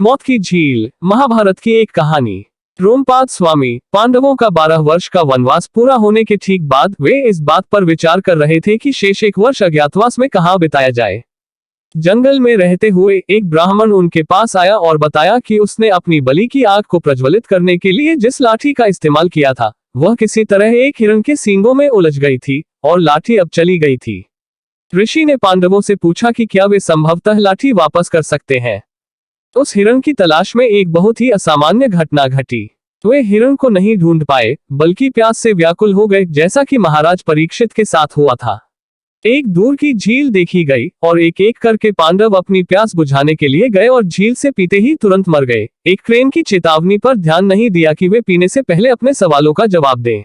मौत की झील, महाभारत की एक कहानी। रोमपाद स्वामी, पांडवों का 12 वर्ष का वनवास पूरा होने के ठीक बाद वे इस बात पर विचार कर रहे थे कि शेष एक वर्ष अज्ञातवास में कहाँ बिताया जाए। जंगल में रहते हुए एक ब्राह्मण उनके पास आया और बताया कि उसने अपनी बलि की आग को प्रज्वलित करने के लिए जिस लाठी का इस्तेमाल किया था वह किसी तरह एक हिरण के सींगों में उलझ गई थी और लाठी अब चली गई थी। ऋषि ने पांडवों से पूछा कि क्या वे संभवतः लाठी वापस कर सकते हैं। उस हिरण की तलाश में एक बहुत ही असामान्य घटना घटी। वे हिरण को नहीं ढूंढ पाए बल्कि प्यास से व्याकुल हो गए, जैसा कि महाराज परीक्षित के साथ हुआ था। एक दूर की झील देखी गई और एक एक करके पांडव अपनी प्यास बुझाने के लिए गए और झील से पीते ही तुरंत मर गए। एक क्रेन की चेतावनी पर ध्यान नहीं दिया कि वे पीने से पहले अपने सवालों का जवाब दें।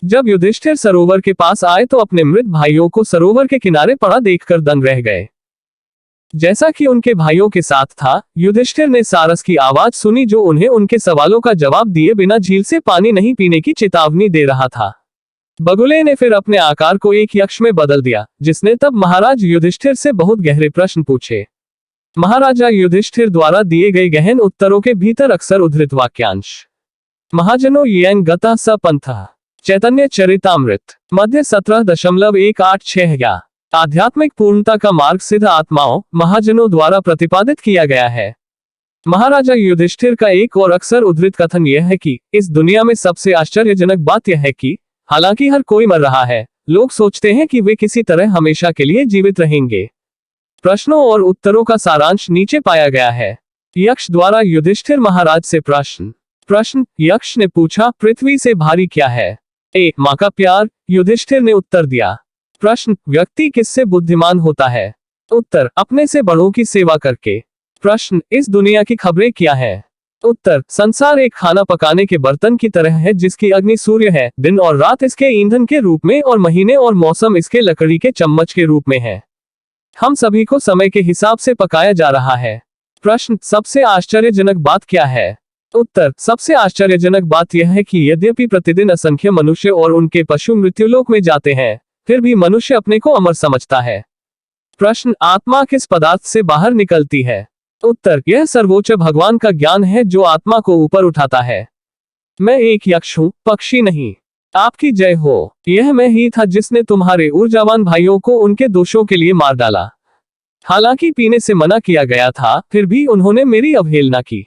जब युधिष्ठिर सरोवर के पास आए तो अपने मृत भाइयों को सरोवर के किनारे पड़ा देखकर दंग रह गए। जैसा कि उनके भाइयों के साथ था, युधिष्ठिर ने सारस की आवाज सुनी जो उन्हें उनके सवालों का जवाब दिए बिना झील से पानी नहीं पीने की चेतावनी दे रहा था। बगुले ने फिर अपने आकार को एक यक्ष में बदल दिया, जिसने तब महाराज युधिष्ठिर से बहुत गहरे प्रश्न पूछे। महाराजा युधिष्ठिर द्वारा दिए गए गहन उत्तरों के भीतर अक्सर उद्धृत वाक्यांश। महाजनों येन गतः स पंथः, चैतन्य चरितामृत, मध्य 17.186। आध्यात्मिक पूर्णता का मार्ग सिद्ध आत्माओं, महाजनों द्वारा प्रतिपादित किया गया है। महाराजा युधिष्ठिर का एक और अक्सर उद्धृत कथन यह है कि इस दुनिया में सबसे आश्चर्यजनक बात यह है कि हालांकि हर कोई मर रहा है, लोग सोचते हैं कि वे किसी तरह हमेशा के लिए जीवित रहेंगे। प्रश्नों और उत्तरों का सारांश नीचे पाया गया है। यक्ष द्वारा युधिष्ठिर महाराज से प्रश्न। यक्ष ने पूछा, पृथ्वी से भारी क्या है? माँ का प्यार, युधिष्ठिर ने उत्तर दिया। प्रश्न, व्यक्ति किससे बुद्धिमान होता है? उत्तर, अपने से बड़ों की सेवा करके। प्रश्न, इस दुनिया की खबरें क्या है? उत्तर, संसार एक खाना पकाने के बर्तन की तरह है जिसकी अग्नि सूर्य है, दिन और रात इसके ईंधन के रूप में और महीने और मौसम इसके लकड़ी के चम्मच के रूप में है। हम सभी को समय के हिसाब से पकाया जा रहा है। प्रश्न, सबसे आश्चर्यजनक बात क्या है? उत्तर, सबसे आश्चर्यजनक बात यह है कि यद्यपि प्रतिदिन असंख्य मनुष्य और उनके पशु मृत्युलोक में जाते हैं, फिर भी मनुष्य अपने को अमर समझता है। प्रश्न, आत्मा किस पदार्थ से बाहर निकलती है? उत्तर, यह सर्वोच्च भगवान का ज्ञान है जो आत्मा को ऊपर उठाता है। मैं एक यक्ष हूँ, पक्षी नहीं। आपकी जय हो। यह मैं ही था जिसने तुम्हारे ऊर्जावान भाइयों को उनके दोषों के लिए मार डाला। हालांकि पीने से मना किया गया था, फिर भी उन्होंने मेरी अवहेलना की।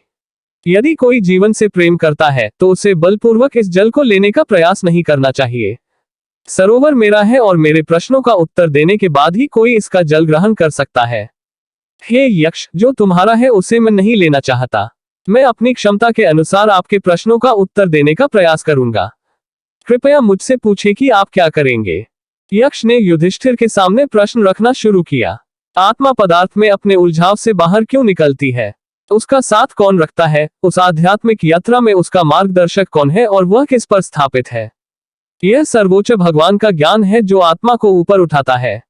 यदि कोई जीवन से प्रेम करता है तो उसे बलपूर्वक इस जल को लेने का प्रयास नहीं करना चाहिए। सरोवर मेरा है और मेरे प्रश्नों का उत्तर देने के बाद ही कोई इसका जल ग्रहण कर सकता है। हे यक्ष, जो तुम्हारा है उसे मैं नहीं लेना चाहता। मैं अपनी क्षमता के अनुसार आपके प्रश्नों का उत्तर देने का प्रयास करूंगा। कृपया मुझसे पूछे कि आप क्या करेंगे। यक्ष ने युधिष्ठिर के सामने प्रश्न रखना शुरू किया। आत्मा पदार्थ में अपने उलझाव से बाहर क्यों निकलती है? उसका साथ कौन रखता है? उस आध्यात्मिक यात्रा में उसका मार्गदर्शक कौन है और वह किस पर स्थापित है? यह सर्वोच्च भगवान का ज्ञान है जो आत्मा को ऊपर उठाता है।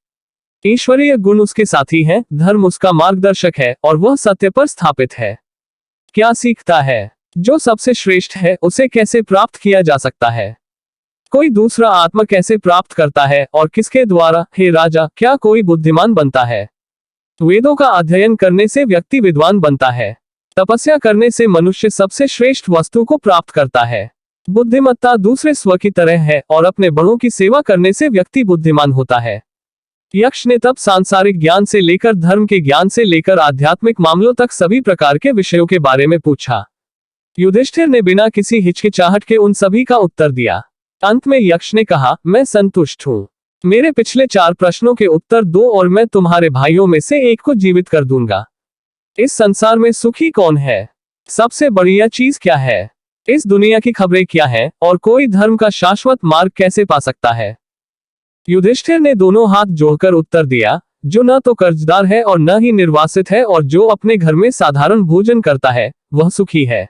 ईश्वरीय गुण उसके साथी हैं, धर्म उसका मार्गदर्शक है और वह सत्य पर स्थापित है। क्या सीखता है? जो सबसे श्रेष्ठ है उसे कैसे प्राप्त किया जा सकता है? कोई दूसरा आत्मा कैसे प्राप्त करता है और किसके द्वारा? हे राजा, क्या कोई बुद्धिमान बनता है? वेदों का अध्ययन करने से व्यक्ति विद्वान बनता है। तपस्या करने से मनुष्य सबसे श्रेष्ठ वस्तु को प्राप्त करता है। बुद्धिमत्ता दूसरे स्व की तरह है और अपने बड़ों की सेवा करने से व्यक्ति बुद्धिमान होता है। यक्ष ने तब सांसारिक ज्ञान से लेकर धर्म के ज्ञान से लेकर आध्यात्मिक मामलों तक सभी प्रकार के विषयों के बारे में पूछा। युधिष्ठिर ने बिना किसी हिचकिचाहट के उन सभी का उत्तर दिया। अंत में यक्ष ने कहा, मैं संतुष्ट हूँ। मेरे पिछले 4 प्रश्नों के उत्तर दो और मैं तुम्हारे भाइयों में से एक को जीवित कर दूंगा। इस संसार में सुखी कौन है? सबसे बढ़िया चीज क्या है? इस दुनिया की खबरें क्या हैं और कोई धर्म का शाश्वत मार्ग कैसे पा सकता है? युधिष्ठिर ने दोनों हाथ जोड़कर उत्तर दिया, जो न तो कर्जदार है और न ही निर्वासित है और जो अपने घर में साधारण भोजन करता है वह सुखी है।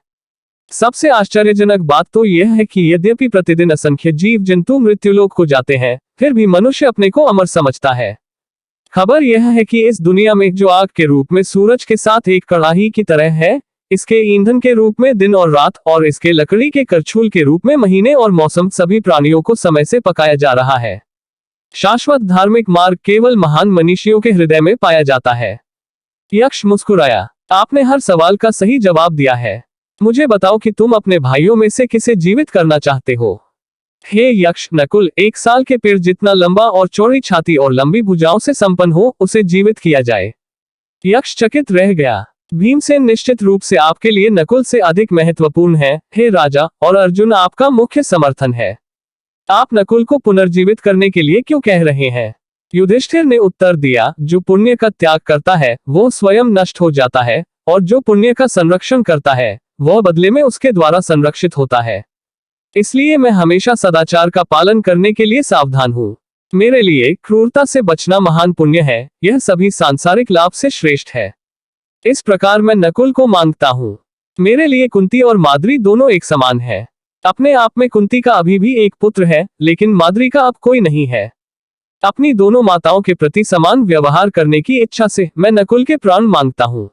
सबसे आश्चर्यजनक बात तो यह है कि यद्यपि प्रतिदिन असंख्य जीव जंतु मृत्युलोक को जाते हैं, फिर भी मनुष्य अपने को अमर समझता है। खबर यह है कि इस दुनिया में जो आग के रूप में सूरज के साथ एक कड़ाही की तरह है, इसके ईंधन के रूप में दिन और रात और इसके लकड़ी के करछूल के रूप में महीने और मौसम, सभी प्राणियों को समय से पकाया जा रहा है। शाश्वत धार्मिक मार्ग केवल महान मनीषियों के हृदय में पाया जाता है। यक्ष मुस्कुराया। आपने हर सवाल का सही जवाब दिया है। मुझे बताओ कि तुम अपने भाइयों में से किसे जीवित करना चाहते हो। हे यक्ष नकुल, 1 साल के पेड़ जितना लंबा और चौड़ी छाती और लंबी भुजाओं से संपन्न हो, उसे जीवित किया जाए। यक्ष चकित रह गया। भीमसेन निश्चित रूप से आपके लिए नकुल से अधिक महत्वपूर्ण है, हे राजा, और अर्जुन आपका मुख्य समर्थन है। आप नकुल को पुनर्जीवित करने के लिए क्यों कह रहे हैं? युधिष्ठिर ने उत्तर दिया, जो पुण्य का त्याग करता है वो स्वयं नष्ट हो जाता है, और जो पुण्य का संरक्षण करता है वह बदले में उसके द्वारा संरक्षित होता है। इसलिए मैं हमेशा सदाचार का पालन करने के लिए सावधान हूँ। मेरे लिए क्रूरता से बचना महान पुण्य है, यह सभी सांसारिक लाभ से श्रेष्ठ है। इस प्रकार मैं नकुल को मांगता हूँ। मेरे लिए कुंती और माद्री दोनों एक समान है। अपने आप में कुंती का अभी भी एक पुत्र है, लेकिन माद्री का अब कोई नहीं है। अपनी दोनों माताओं के प्रति समान व्यवहार करने की इच्छा से मैं नकुल के प्राण मांगता हूँ।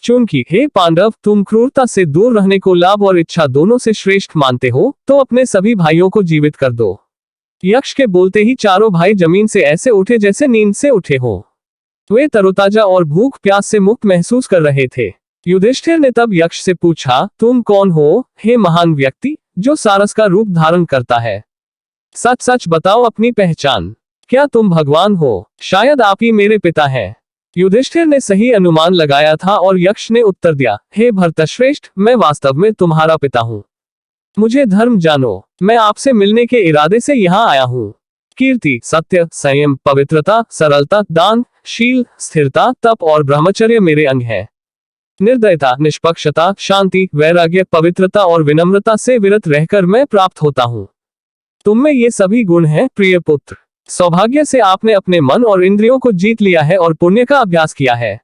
चूंकि हे पांडव, तुम क्रूरता से दूर रहने को लाभ और इच्छा दोनों से श्रेष्ठ मानते हो, तो अपने सभी भाइयों को जीवित कर दो। यक्ष के बोलते ही चारों भाई जमीन से ऐसे उठे जैसे नींद से उठे हो। वे तरोताजा और भूख प्यास से मुक्त महसूस कर रहे थे। युधिष्ठिर ने तब यक्ष से पूछा, तुम कौन हो, हे महान व्यक्ति, जो सारस का रूप धारण करता है? सच सच बताओ अपनी पहचान। क्या तुम भगवान हो? शायद आप ही मेरे पिता हैं। युधिष्ठिर ने सही अनुमान लगाया था और यक्ष ने उत्तर दिया, हे भरतश्रेष्ठ, मैं वास्तव में तुम्हारा पिता हूँ। मुझे धर्म जानो, मैं आपसे मिलने के इरादे से यहाँ आया हूँ। कीर्ति, सत्य, संयम, पवित्रता, सरलता, दान, शील, स्थिरता, तप और ब्रह्मचर्य मेरे अंग हैं। निर्दयता, निष्पक्षता, शांति, वैराग्य, पवित्रता और विनम्रता से विरत रहकर मैं प्राप्त होता हूँ। तुम में ये सभी गुण हैं, प्रिय पुत्र। सौभाग्य से आपने अपने मन और इंद्रियों को जीत लिया है और पुण्य का अभ्यास किया है।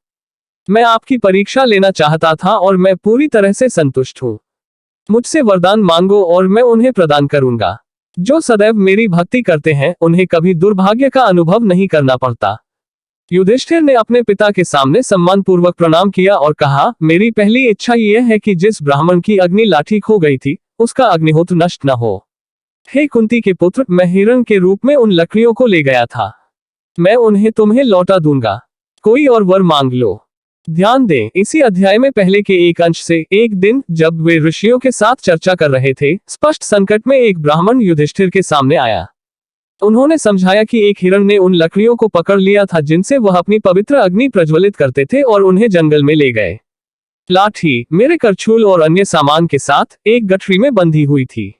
मैं आपकी परीक्षा लेना चाहता था और मैं पूरी तरह से संतुष्ट हूँ। मुझसे वरदान मांगो और मैं उन्हें प्रदान करूंगा। जो सदैव मेरी भक्ति करते हैं उन्हें कभी दुर्भाग्य का अनुभव नहीं करना पड़ता। युधिष्ठिर ने अपने पिता के सामने सम्मान पूर्वक प्रणाम किया और कहा, मेरी पहली इच्छा यह है कि जिस ब्राह्मण की अग्नि लाठी खो गई थी, उसका अग्निहोत्र नष्ट न हो। हे कुंती के पुत्र, मैं हिरण के रूप में उन लकड़ियों को ले गया था। मैं उन्हें तुम्हें लौटा दूंगा। कोई और वर मांग लो। ध्यान दें, इसी अध्याय में पहले के एक अंश से, एक दिन जब वे ऋषियों के साथ चर्चा कर रहे थे, स्पष्ट संकट में एक ब्राह्मण युधिष्ठिर के सामने आया। उन्होंने समझाया कि एक हिरण ने उन लकड़ियों को पकड़ लिया था जिनसे वह अपनी पवित्र अग्नि प्रज्वलित करते थे और उन्हें जंगल में ले गए। लाठी, मेरे करछूल और अन्य सामान के साथ एक गठरी में बंधी हुई थी।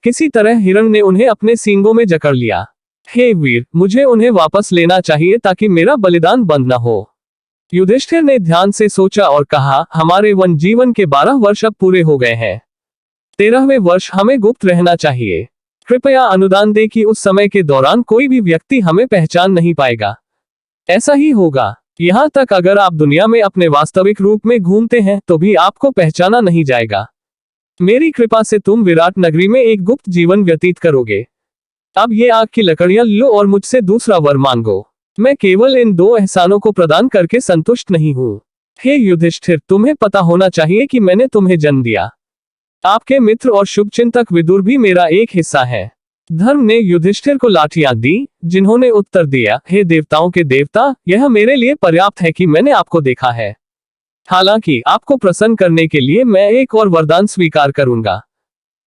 किसी तरह हिरण ने उन्हें अपने सींगों में जकड़ लिया। हे वीर, मुझे उन्हें वापस लेना चाहिए ताकि मेरा बलिदान बंद न हो। युधिष्ठिर ने ध्यान से सोचा और कहा, हमारे वन जीवन के 12 वर्ष अब पूरे हो गए हैं। 13वें वर्ष हमें गुप्त रहना चाहिए। कृपया अनुदान दे कि उस समय के दौरान कोई भी व्यक्ति हमें पहचान नहीं पाएगा। ऐसा ही होगा। यहाँ तक अगर आप दुनिया में अपने वास्तविक रूप में घूमते हैं तो भी आपको पहचाना नहीं जाएगा। मेरी कृपा से तुम विराट नगरी में एक गुप्त जीवन व्यतीत करोगे। अब ये आग की लकड़ियां लो और मुझसे दूसरा वर मांगो। मैं केवल इन 2 एहसानों को प्रदान करके संतुष्ट नहीं हूँ। हे युधिष्ठिर, तुम्हें पता होना चाहिए कि मैंने तुम्हें जन्म दिया। आपके मित्र और शुभचिंतक विदुर भी मेरा एक हिस्सा है। धर्म ने युधिष्ठिर को लाठियां दी, जिन्होंने उत्तर दिया, हे देवताओं के देवता, यह मेरे लिए पर्याप्त है कि मैंने आपको देखा है। हालांकि आपको प्रसन्न करने के लिए मैं एक और वरदान स्वीकार करूंगा।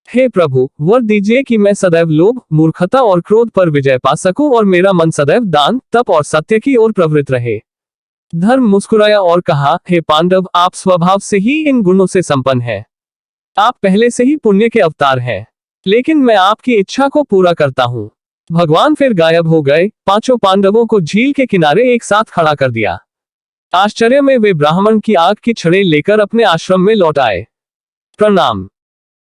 हे प्रभु, वर दीजिए कि मैं सदैव लोभ, मूर्खता और क्रोध पर विजय पा सकूं और मेरा मन सदैव दान, तप और सत्य की ओर प्रवृत्त रहे। धर्म मुस्कुराया और कहा, हे पांडव, आप स्वभाव से ही इन गुणों से संपन्न हैं। आप पहले से ही पुण्य के अवतार हैं। लेकिन मैं आपकी इच्छा को पूरा करता हूँ। भगवान फिर गायब हो गए। 5 पांडवों को झील के किनारे एक साथ खड़ा कर दिया। आश्चर्य में वे ब्राह्मण की आग की छड़ें लेकर अपने आश्रम में लौट आए। प्रणाम।